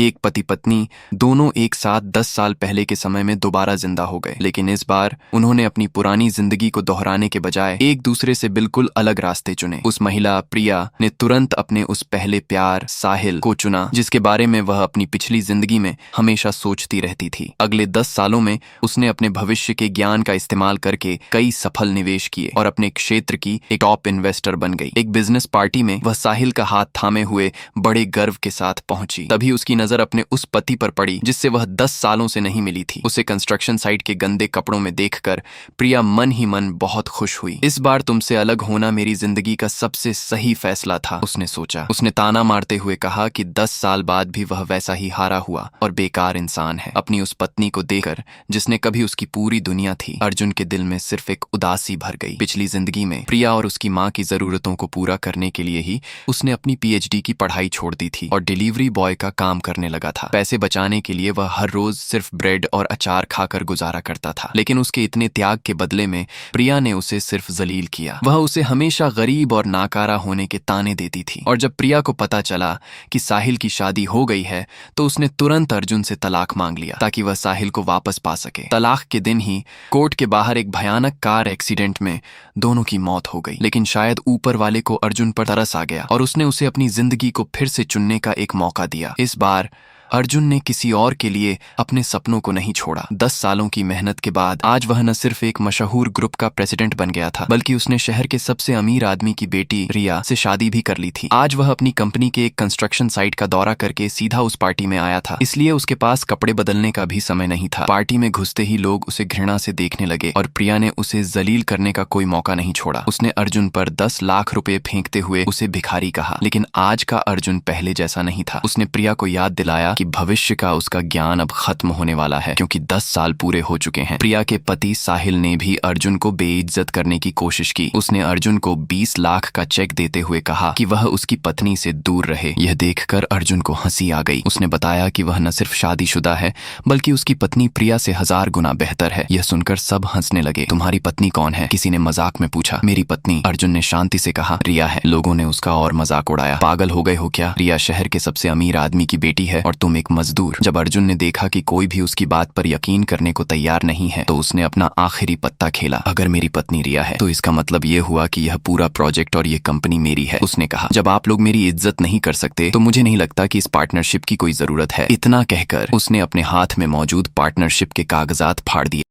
एक पति पत्नी दोनों एक साथ 10 साल पहले के समय में दोबारा जिंदा हो गए, लेकिन इस बार उन्होंने अपनी पुरानी जिंदगी को दोहराने के बजाय एक दूसरे से बिल्कुल अलग रास्ते चुने। उस महिला प्रिया ने तुरंत अपने उस पहले प्यार साहिल को चुना, जिसके बारे में वह अपनी पिछली जिंदगी में हमेशा सोचती रहती थी। अगले 10 सालों में उसने अपने भविष्य के ज्ञान का इस्तेमाल करके कई सफल निवेश किए और अपने क्षेत्र की एक टॉप इन्वेस्टर बन गई। एक बिजनेस पार्टी में वह साहिल का हाथ थामे हुए बड़े गर्व के साथ पहुंची। तभी उसकी नजर अपने उस पति पर पड़ी जिससे वह 10 सालों से नहीं मिली थी। उसे कंस्ट्रक्शन साइट के गंदे कपड़ों में देखकर प्रिया मन ही मन बहुत खुश हुई। इस बार तुमसे अलग होना मेरी जिंदगी का सबसे सही फैसला था, उसने सोचा। उसने ताना मारते हुए कहा कि 10 साल बाद भी वह वैसा ही हारा हुआ और बेकार इंसान है। अपनी उस पत्नी को देखकर जिसने कभी उसकी पूरी दुनिया थी, अर्जुन के दिल में सिर्फ एक उदासी भर गई। पिछली जिंदगी में प्रिया और उसकी माँ की जरूरतों को पूरा करने के लिए ही उसने अपनी पीएचडी की पढ़ाई छोड़ दी थी और डिलीवरी बॉय का काम करने लगा था। पैसे बचाने के लिए वह हर रोज सिर्फ ब्रेड और अचार खाकर गुजारा करता था, लेकिन उसके इतने त्याग के बदले में प्रिया ने उसे सिर्फ जलील किया। वह उसे हमेशा गरीब और नाकारा होने के ताने देती थी और जब प्रिया को पता चला कि साहिल की शादी हो गई है तो उसने तुरंत अर्जुन से तलाक मांग लिया ताकि वह साहिल को वापस पा सके। तलाक के दिन ही कोर्ट के बाहर एक भयानक कार एक्सीडेंट में दोनों की मौत हो गई, लेकिन शायद ऊपर वाले को अर्जुन पर तरस आ गया और उसने उसे अपनी जिंदगी को फिर से चुनने का एक मौका दिया। इस बार अर्जुन ने किसी और के लिए अपने सपनों को नहीं छोड़ा। 10 सालों की मेहनत के बाद आज वह न सिर्फ एक मशहूर ग्रुप का प्रेसिडेंट बन गया था, बल्कि उसने शहर के सबसे अमीर आदमी की बेटी रिया से शादी भी कर ली थी। आज वह अपनी कंपनी के एक कंस्ट्रक्शन साइट का दौरा करके सीधा उस पार्टी में आया था, इसलिए उसके पास कपड़े बदलने का भी समय नहीं था। पार्टी में घुसते ही लोग उसे घृणा से देखने लगे और प्रिया ने उसे जलील करने का कोई मौका नहीं छोड़ा। उसने अर्जुन पर 10 लाख रुपए फेंकते हुए उसे भिखारी कहा, लेकिन आज का अर्जुन पहले जैसा नहीं था। उसने प्रिया को याद दिलाया कि भविष्य का उसका ज्ञान अब खत्म होने वाला है, क्योंकि 10 साल पूरे हो चुके हैं। प्रिया के पति साहिल ने भी अर्जुन को बेइज्जत करने की कोशिश की। उसने अर्जुन को 20 लाख का चेक देते हुए कहा कि वह उसकी पत्नी से दूर रहे। यह देखकर अर्जुन को हंसी आ गई। उसने बताया कि वह न सिर्फ शादीशुदा है बल्कि उसकी पत्नी प्रिया से 1000 गुना बेहतर है। यह सुनकर सब हंसने लगे। तुम्हारी पत्नी कौन है? किसी ने मजाक में पूछा। मेरी पत्नी, अर्जुन ने शांति से कहा, रिया है। लोगों ने उसका और मजाक उड़ाया। पागल हो गए हो क्या? रिया शहर के सबसे अमीर आदमी की बेटी है और तुम एक मजदूर। जब अर्जुन ने देखा कि कोई भी उसकी बात पर यकीन करने को तैयार नहीं है तो उसने अपना आखिरी पत्ता खेला। अगर मेरी पत्नी रिया है तो इसका मतलब ये हुआ कि यह पूरा प्रोजेक्ट और ये कंपनी मेरी है, उसने कहा। जब आप लोग मेरी इज्जत नहीं कर सकते तो मुझे नहीं लगता कि इस पार्टनरशिप की कोई जरूरत है। इतना कहकर उसने अपने हाथ में मौजूद पार्टनरशिप के कागजात फाड़ दिए।